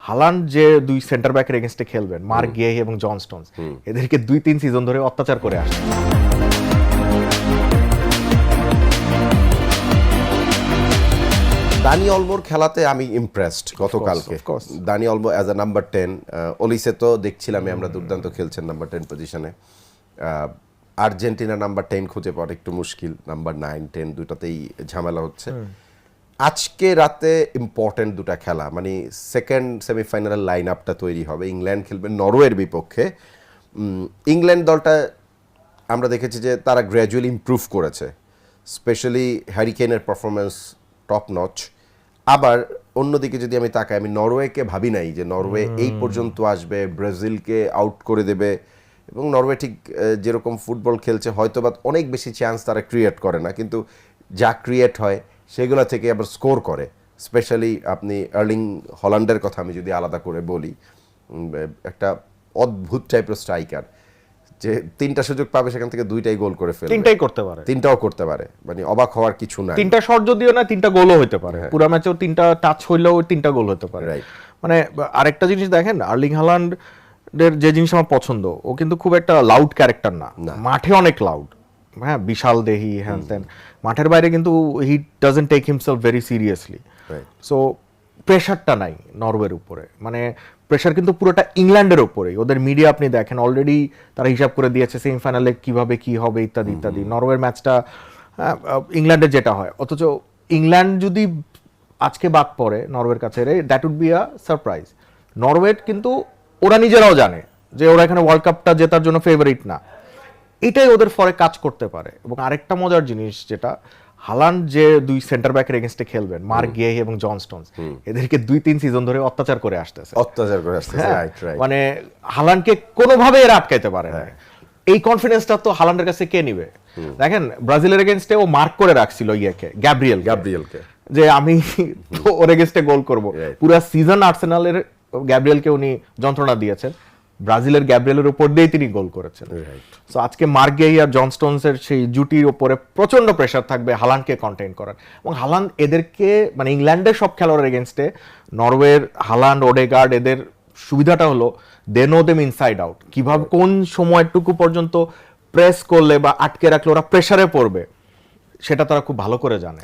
Haaland যে দুই centre ব্যাকের এগেইনস্টে খেলবেন, মার্ক গেহি এবং জন স্টোনস, এদেরকে 2-3 সিজন ধরে অত্যাচার করে আসছে। দানি অলমোর খেলাতে আমি ইমপ্রেসড গতকালকে। দানি Olmo as a number 10, Olise তো দেখছিলাম আমরা দুর্দান্ত খেলছেন নাম্বার 10 পজিশনে। আর্জেন্টিনা নাম্বার 10 খুঁজে পাওয়া একটু মুশকিল, নাম্বার 9, 10 দুটাতেই ঝামেলা হচ্ছে। আজকে রাতে ইম্পর্টেন্ট দুটা খেলা, মানে সেকেন্ড সেমিফাইনালের লাইন আপটা তৈরি হবে। ইংল্যান্ড খেলবে নরওয়ের বিপক্ষে। ইংল্যান্ড দলটা আমরা দেখেছি যে তারা গ্র্যাজুয়ালি ইমপ্রুভ করেছে, স্পেশালি হ্যারি কেনের পারফরমেন্স টপ নচ। আবার অন্যদিকে যদি আমি তাকাই, আমি নরওয়েকে ভাবি নাই যে নরওয়ে এই পর্যন্ত আসবে, ব্রাজিলকে আউট করে দেবে। এবং নরওয়ে ঠিক যেরকম ফুটবল খেলছে হয়তো বা অনেক বেশি চান্স তারা ক্রিয়েট করে না, কিন্তু যা ক্রিয়েট হয় সেগুলো থেকে আবার স্কোর করে। স্পেশালি আপনি আর্লিং হল্যান্ডের কথা আমি যদি আলাদা করে বলি, একটা অদ্ভুত টাইপের স্ট্রাইকার, যে 3টা সুযোগ পাবে সেখান থেকে 2টাই গোল করে ফেলবে, 3টাই করতে পারে, 3টাও করতে পারে, মানে অবাক হওয়ার কিছু না। 3টা শট যদিও না, 3টা গোলও হতে পারে। পুরো ম্যাচেও 3টা টাচ হইলেও 3টা গোল হতে পারে। মানে আরেকটা জিনিস দেখেন, আর্লিং হালান্ডের যে জিনিস আমার পছন্দ, ও কিন্তু খুব একটা লাউড ক্যারেক্টার না, মাঠে অনেক লাউড, হ্যাঁ, বিশাল দেহি হ্যান ত্যান। মাঠের বাইরে কিন্তু he doesn't take himself very seriously. So প্রেশারটা নাই নরওয়ের উপরে, মানে প্রেশার কিন্তু পুরোটা ইংল্যান্ডের উপরেই। ওদের মিডিয়া আপনি দেখেন অলরেডি তারা হিসাব করে দিয়েছে সেমিফাইনালে কিভাবে কি হবে ইত্যাদি ইত্যাদি। নরওয়ের ম্যাচটা ইংল্যান্ডের যেটা হয়, অথচ ইংল্যান্ড যদি আজকে বাদ পড়ে নরওয়ের কাছে, that would be a surprise. Norway কিন্তু ওরা নিজেরাও জানে যে ওরা এখানে ওয়ার্ল্ড কাপটা জেতার জন্য ফেভারিট না, এটাই ওদের ফরে কাজ করতে পারে। এবং আরেকটা মজার জিনিস যেটা, হালান্ড যে দুই সেন্টার ব্যাকের এগেইনস্টে খেলবেন, মার্ক গেহি এবং জন স্টোনস, এদেরকে 2-3 সিজন ধরে অত্যাচার করে আসতেছে। মানে হালান্ডকে কোনোভাবে এরা আটকাইতে পারে না। এই কনফিডেন্সটা তো হালান্ডের কাছে কে নিবে? দেখেন ব্রাজিলের এগেইনস্টে ও মার্ক করে রাখছিল গ্যাব্রিয়েলকে, যে আমি ওর এগেইনস্টে গোল করব। পুরো সিজন আর্সেনালের গ্যাব্রিয়েলকে উনি যন্ত্রণা দিয়েছেন, ব্রাজিলের গ্যাব্রিয়েলের উপর দিয়ে তিনি গোল করেছেন। সো আজকে মার্ক গেহি আর জন স্টোনসের সেই জুটির উপরে প্রচন্ড প্রেসার থাকবে হালান্ডকে কন্টেইন করার। এবং হালান্ড এদেরকে, মানে ইংল্যান্ডের সব খেলোয়াড়ের এগেইনস্টে নরওয়ের হালান্ড, ওডেগার্ড, এদের সুবিধাটা হলো they know them inside out. কিভাবে কোন সময়টুকু পর্যন্ত প্রেস করলে বা আটকে রাখলে ওরা প্রেসারে পড়বে সেটা তারা খুব ভালো করে জানে।